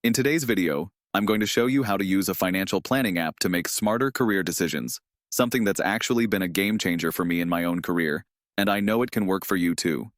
In today's video, I'm going to show you how to use a financial planning app to make smarter career decisions, something that's actually been a game changer for me in my own career, and I know it can work for you too.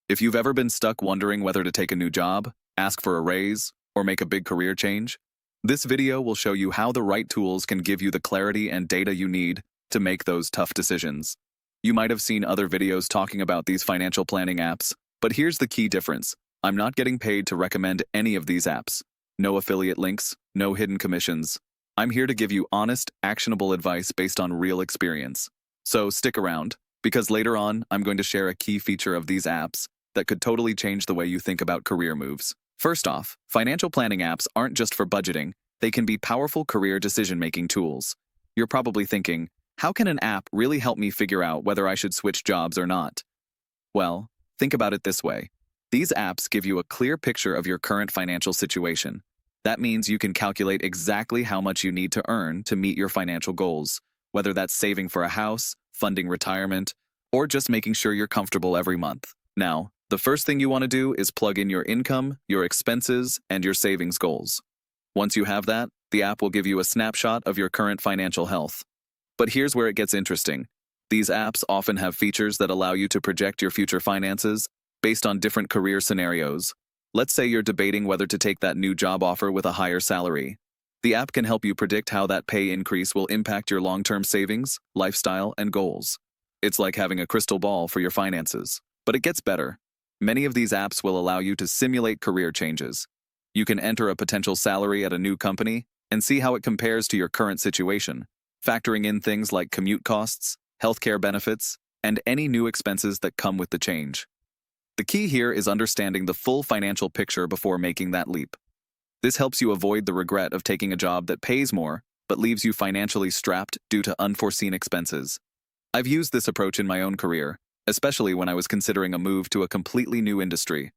If you've ever been stuck wondering whether to take a new job, ask for a raise, or make a big career change, this video will show you how the right tools can give you the clarity and data you need to make those tough decisions. You might have seen other videos talking about these financial planning apps, but here's the key difference. I'm not getting paid to recommend any of these apps. No affiliate links, no hidden commissions. I'm here to give you honest, actionable advice based on real experience. So stick around, because later on, I'm going to share a key feature of these apps that could totally change the way you think about career moves. First off, financial planning apps aren't just for budgeting, they can be powerful career decision-making tools. You're probably thinking, how can an app really help me figure out whether I should switch jobs or not? Well, think about it this way. These apps give you a clear picture of your current financial situation. That means you can calculate exactly how much you need to earn to meet your financial goals, whether that's saving for a house, funding retirement, or just making sure you're comfortable every month. Now, the first thing you want to do is plug in your income, your expenses, and your savings goals. Once you have that, the app will give you a snapshot of your current financial health. But here's where it gets interesting. These apps often have features that allow you to project your future finances based on different career scenarios. Let's say you're debating whether to take that new job offer with a higher salary. The app can help you predict how that pay increase will impact your long-term savings, lifestyle, and goals. It's like having a crystal ball for your finances. But it gets better. Many of these apps will allow you to simulate career changes. You can enter a potential salary at a new company and see how it compares to your current situation, factoring in things like commute costs, healthcare benefits, and any new expenses that come with the change. The key here is understanding the full financial picture before making that leap. This helps you avoid the regret of taking a job that pays more but leaves you financially strapped due to unforeseen expenses. I've used this approach in my own career, especially when I was considering a move to a completely new industry.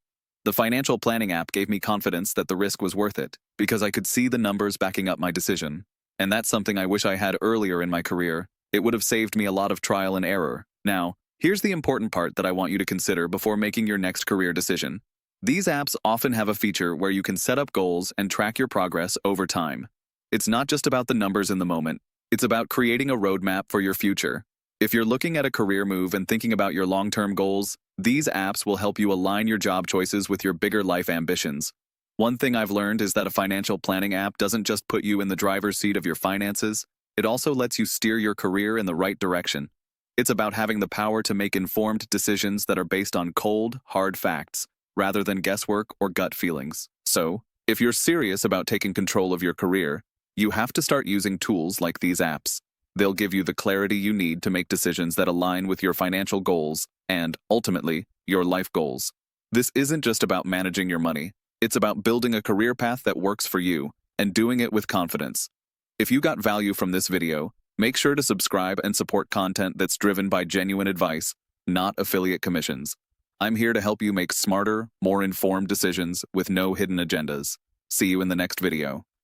The financial planning app gave me confidence that the risk was worth it because I could see the numbers backing up my decision. And that's something I wish I had earlier in my career. It would have saved me a lot of trial and error. Now, here's the important part that I want you to consider before making your next career decision. These apps often have a feature where you can set up goals and track your progress over time. It's not just about the numbers in the moment. It's about creating a roadmap for your future. If you're looking at a career move and thinking about your long-term goals, these apps will help you align your job choices with your bigger life ambitions. One thing I've learned is that a financial planning app doesn't just put you in the driver's seat of your finances, it also lets you steer your career in the right direction. It's about having the power to make informed decisions that are based on cold, hard facts, rather than guesswork or gut feelings. So, if you're serious about taking control of your career, you have to start using tools like these apps. They'll give you the clarity you need to make decisions that align with your financial goals and, ultimately, your life goals. This isn't just about managing your money. It's about building a career path that works for you and doing it with confidence. If you got value from this video, make sure to subscribe and support content that's driven by genuine advice, not affiliate commissions. I'm here to help you make smarter, more informed decisions with no hidden agendas. See you in the next video.